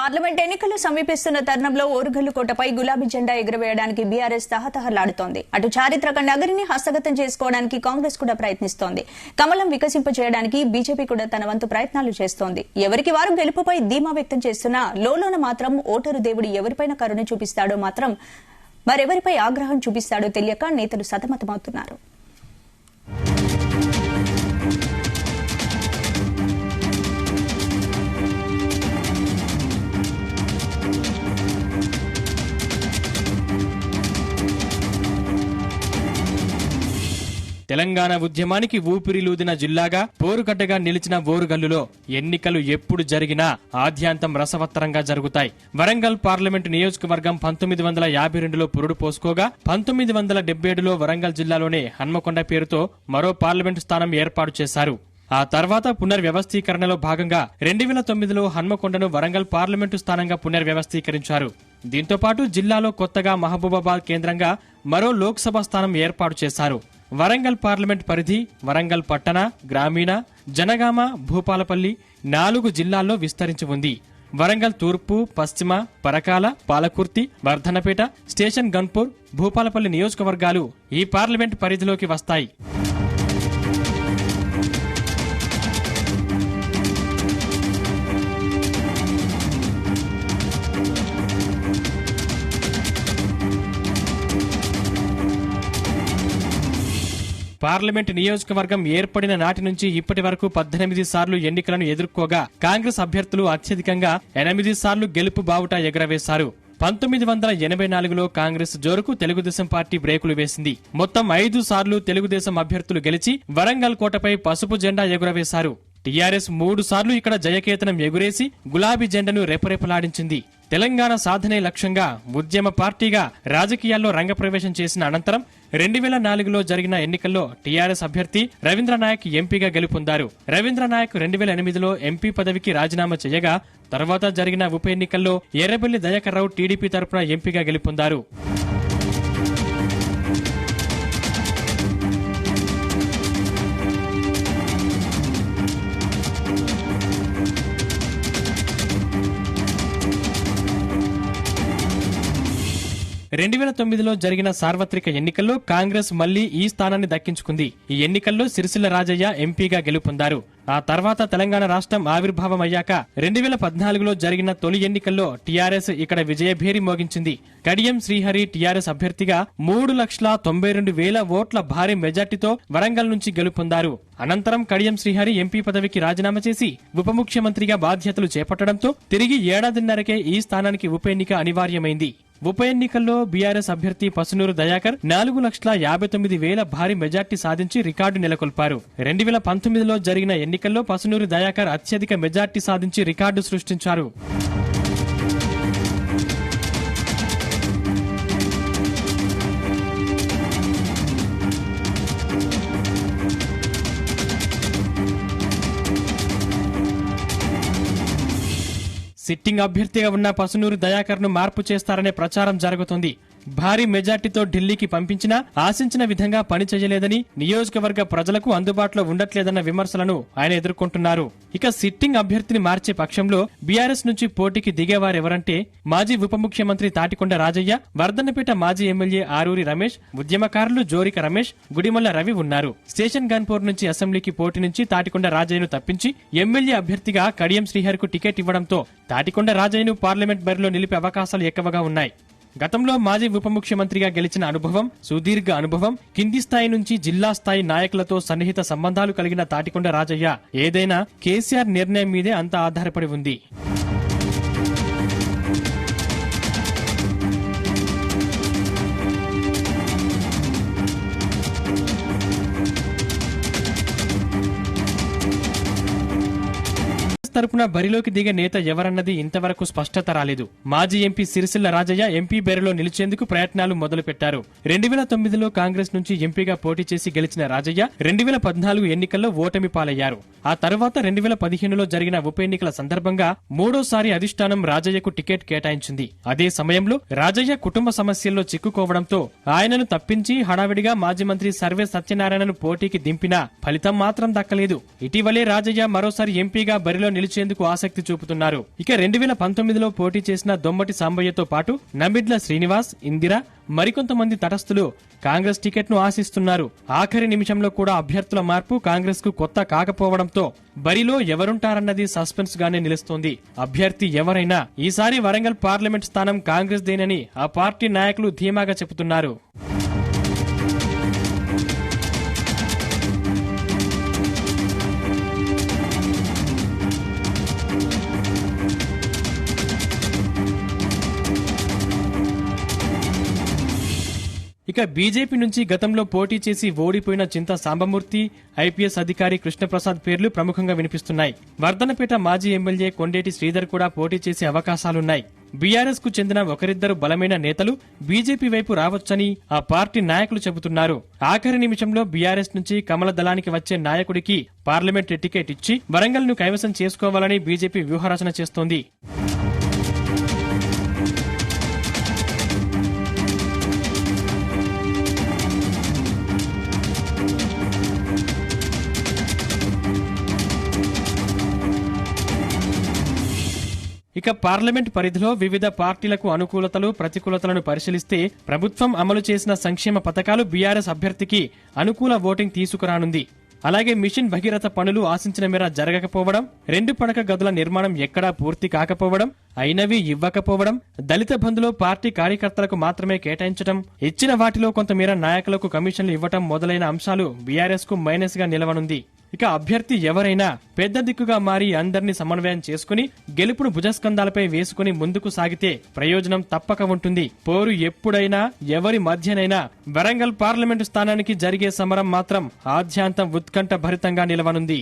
Parliament ఎన్నికలు సమీపిస్తున్న తరుణంలో ఓరుగల్లుకోటపై గులాబీ జెండా ఎగురవేయడానికి బీఆర్ఎస్ తహతహలాడుతోంది. అటు చారిత్రక నగరిని హస్తగతం చేసుకోవడానికి కాంగ్రెస్ కూడా ప్రయత్నిస్తోంది. కమలం వికసింపజేయడానికి బీజేపీ కూడా తన వంతు ప్రయత్నాలు చేస్తోంది. ఎవరికి వారు గెలుపుపై ధీమా వ్యక్తం చేస్తున్నా లోలోన మాత్రం ఓటరు దేవుడు ఎవరిపైన కరుణ చూపిస్తాడో మాత్రం మరెవరిపై ఆగ్రహం చూపిస్తాడో తెలియక నేతలు సతమతమవుతున్నారు. తెలంగాణ ఉద్యమానికి ఊపిరిలూదిన జిల్లాగా పోరుగడ్డగా నిలిచిన ఓరుగల్లులో ఎన్నికలు ఎప్పుడు జరిగినా ఆద్యాంతం రసవత్తరంగా జరుగుతాయి. వరంగల్ పార్లమెంటు నియోజకవర్గం 1952లో పురుడు పోసుకోగా 1977లో వరంగల్ జిల్లాలోనే హన్మకొండ పేరుతో మరో పార్లమెంటు స్థానం ఏర్పాటు చేశారు. ఆ తర్వాత పునర్వ్యవస్థీకరణలో భాగంగా 2009లో హన్మకొండను వరంగల్ పార్లమెంటు స్థానంగా పునర్వ్యవస్థీకరించారు. దీంతో పాటు జిల్లాలో కొత్తగా మహబూబాబాద్ కేంద్రంగా మరో లోక్సభ స్థానం ఏర్పాటు చేశారు. వరంగల్ పార్లమెంట్ పరిధి వరంగల్ పట్టణ, గ్రామీణ, జనగామ, భూపాలపల్లి 4 జిల్లాల్లో విస్తరించి ఉంది. వరంగల్ తూర్పు, పశ్చిమ, పరకాల, పాలకుర్తి, వర్ధనపేట, స్టేషన్ గన్పూర్, భూపాలపల్లి నియోజకవర్గాలు ఈ పార్లమెంట్ పరిధిలోకి వస్తాయి. పార్లమెంట్ నియోజకవర్గం ఏర్పడిన నాటి నుంచి ఇప్పటి వరకు 18 సార్లు ఎన్నికలను ఎదుర్కోగా కాంగ్రెస్ అభ్యర్థులు అత్యధికంగా 8 సార్లు గెలుపు బావుటా ఎగురవేశారు. 1984లో కాంగ్రెస్ జోరుకు తెలుగుదేశం పార్టీ బ్రేకులు వేసింది. మొత్తం 5 సార్లు తెలుగుదేశం అభ్యర్థులు గెలిచి వరంగల్ కోటపై పసుపు జెండా ఎగురవేశారు. టీఆర్ఎస్ 3 సార్లు ఇక్కడ జయకేతనం ఎగురేసి గులాబీ జెండను రెపరెపలాడించింది. తెలంగాణ సాధనే లక్ష్యంగా ఉద్యమ పార్టీగా రాజకీయాల్లో రంగప్రవేశం చేసిన అనంతరం 2004లో జరిగిన ఎన్నికల్లో టీఆర్ఎస్ అభ్యర్థి రవీంద్రనాయక్ ఎంపీగా గెలుపొందారు. రవీంద్రనాయక్ 2008లో ఎంపీ పదవికి రాజీనామా చేయగా తర్వాత జరిగిన ఉప ఎన్నికల్లో ఎర్రబెల్లి దయాకర్ రావు టీడీపీ తరపున ఎంపీగా గెలుపొందారు. లో జరిగిన సార్వత్రిక ఎన్నికల్లో కాంగ్రెస్ మళ్లీ ఈ స్థానాన్ని దక్కించుకుంది. ఈ ఎన్నికల్లో సిరిసిల్ల రాజయ్య ఎంపీగా గెలుపొందారు. ఆ తర్వాత తెలంగాణ రాష్ట్రం ఆవిర్భావం అయ్యాక 2014లో జరిగిన తొలి ఎన్నికల్లో టీఆర్ఎస్ ఇక్కడ విజయభేరి మోగించింది. కడియం శ్రీహరి టీఆర్ఎస్ అభ్యర్థిగా 3,92,000 ఓట్ల భారీ మెజార్టీతో వరంగల్ నుంచి గెలుపొందారు. అనంతరం కడియం శ్రీహరి ఎంపీ పదవికి రాజీనామా చేసి ఉప ముఖ్యమంత్రిగా బాధ్యతలు చేపట్టడంతో తిరిగి ఏడాదిన్నరకే ఈ స్థానానికి ఉప ఎన్నిక అనివార్యమైంది. ఉప ఎన్నికల్లో బీఆర్ఎస్ అభ్యర్థి పసునూరు దయాకర్ 4,59,000 భారీ మెజార్టీ సాధించి రికార్డు నెలకొల్పారు. 2019లో జరిగిన ఎన్నికల్లో పసునూరు దయాకర్ అత్యధిక మెజార్టీ సాధించి రికార్డు సృష్టించారు. సిట్టింగ్ అభ్యర్థిగా ఉన్న పసునూరు దయాకర్ ను మార్పు చేస్తారనే ప్రచారం జరుగుతుంది. భారీ మెజార్టీతో ఢిల్లీకి పంపించినా ఆశించిన విధంగా పని చేయలేదని, నియోజకవర్గ ప్రజలకు అందుబాటులో ఉండట్లేదన్న విమర్శలను ఆయన ఎదుర్కొంటున్నారు. ఇక సిట్టింగ్ అభ్యర్థిని మార్చే పక్షంలో బీఆర్ఎస్ నుంచి పోటీకి దిగేవారెవరంటే మాజీ ఉప ముఖ్యమంత్రి తాటికొండ రాజయ్య, వర్ధన్నపేట మాజీ ఎమ్మెల్యే ఆరూరి రమేష్, ఉద్యమకారులు జోరిక రమేష్, గుడిమల్ల రవి ఉన్నారు. స్టేషన్ గన్పూర్ నుంచి అసెంబ్లీకి పోటీ నుంచి తాటికొండ రాజయ్యను తప్పించి ఎమ్మెల్యే అభ్యర్థిగా కడియం శ్రీహరికి టికెట్ ఇవ్వడంతో తాటికొండ రాజయ్యను పార్లమెంట్ బరిలో నిలిపే అవకాశాలు ఎక్కువగా ఉన్నాయి. గతంలో మాజీ ఉప ముఖ్యమంత్రిగా గెలిచిన అనుభవం, సుదీర్ఘ అనుభవం, కింది స్థాయి నుంచి జిల్లా స్థాయి నాయకులతో సన్నిహిత సంబంధాలు కలిగిన తాటికొండ రాజయ్య ఏదైనా కేసీఆర్ నిర్ణయం మీదే అంతా ఆధారపడి ఉంది. తరపున బరిలోకి దిగే నేత ఎవరన్నది ఇంతవరకు స్పష్టత రాలేదు. మాజీ ఎంపీ సిరిసిల్ల రాజయ్య ఎంపీ బరిలో నిలిచేందుకు ప్రయత్నాలు మొదలుపెట్టారు. 2009లో కాంగ్రెస్ నుంచి ఎంపీగా పోటీ చేసి గెలిచిన రాజయ్య 2014 ఎన్నికల్లో ఓటమి పాలయ్యారు. ఆ తర్వాత 2015లో జరిగిన ఉప ఎన్నికల సందర్భంగా మూడోసారి అధిష్టానం రాజయ్యకు టికెట్ కేటాయించింది. అదే సమయంలో రాజయ్య కుటుంబ సమస్యల్లో చిక్కుకోవడంతో ఆయనను తప్పించి హడావిడిగా మాజీ మంత్రి సర్వే సత్యనారాయణను పోటీకి దింపినా ఫలితం మాత్రం దక్కలేదు. ఇటీవలే రాజయ్య మరోసారి ఎంపీగా బరిలో నిలిచి గెలిచేందుకు ఆసక్తి చూపుతున్నారు. ఇక 2019లో పోటీ చేసిన దొమ్మటి సాంబయ్యతో పాటు నమిడ్ల శ్రీనివాస్, ఇందిర, మరికొంతమంది తటస్థులు కాంగ్రెస్ టికెట్ ను ఆశిస్తున్నారు. ఆఖరి నిమిషంలో కూడా అభ్యర్థుల మార్పు కాంగ్రెస్ కు కొత్త కాకపోవడంతో బరిలో ఎవరుంటారన్నది సస్పెన్స్ గానే నిలుస్తోంది. అభ్యర్థి ఎవరైనా ఈసారి వరంగల్ పార్లమెంట్ స్థానం కాంగ్రెస్ దేనని ఆ పార్టీ నాయకులు ధీమాగా చెబుతున్నారు. ఇక బీజేపీ నుంచి గతంలో పోటీ చేసి ఓడిపోయిన చింతా సాంబమూర్తి, ఐపీఎస్ అధికారి కృష్ణప్రసాద్ పేర్లు ప్రముఖంగా వినిపిస్తున్నాయి. వర్ధనపేట మాజీ ఎమ్మెల్యే కొండేటి శ్రీధర్ కూడా పోటీ చేసే అవకాశాలున్నాయి. బీఆర్ఎస్ కు చెందిన ఒకరిద్దరు బలమైన నేతలు బీజేపీ వైపు రావచ్చని ఆ పార్టీ నాయకులు చెబుతున్నారు. ఆఖరి నిమిషంలో బీఆర్ఎస్ నుంచి కమల దళానికి వచ్చే నాయకుడికి పార్లమెంట్ టికెట్ ఇచ్చి వరంగల్ ను కైవసం చేసుకోవాలని బీజేపీ వ్యూహరచన చేస్తోంది. ఇక పార్లమెంట్ పరిధిలో వివిధ పార్టీలకు అనుకూలతలు, ప్రతికూలతలను పరిశీలిస్తే ప్రభుత్వం అమలు చేసిన సంక్షేమ పథకాలు బీఆర్ఎస్ అభ్యర్థికి అనుకూల ఓటింగ్ తీసుకురానుంది. అలాగే మిషన్ భగీరథ పనులు ఆశించిన మేర జరగకపోవడం, 2 పడక గదుల నిర్మాణం ఎక్కడా పూర్తి కాకపోవడం, అయినవి ఇవ్వకపోవడం, దళిత బంధులో పార్టీ కార్యకర్తలకు మాత్రమే కేటాయించడం, ఇచ్చిన వాటిలో కొంతమేర నాయకులకు కమిషన్లు ఇవ్వటం మొదలైన అంశాలు బీఆర్ఎస్ కు మైనస్ గా నిలవనుంది. ఇక అభ్యర్థి ఎవరైనా పెద్ద దిక్కుగా మారి అందరినీ సమన్వయం చేసుకుని గెలుపును భుజస్కంధాలపై వేసుకుని ముందుకు సాగితే ప్రయోజనం తప్పక ఉంటుంది. పోరు ఎప్పుడైనా ఎవరి మధ్యనైనా వరంగల్ పార్లమెంటు స్థానానికి జరిగే సమరం మాత్రం ఆద్యాంతం ఉత్కంఠ భరితంగా నిలవనుంది.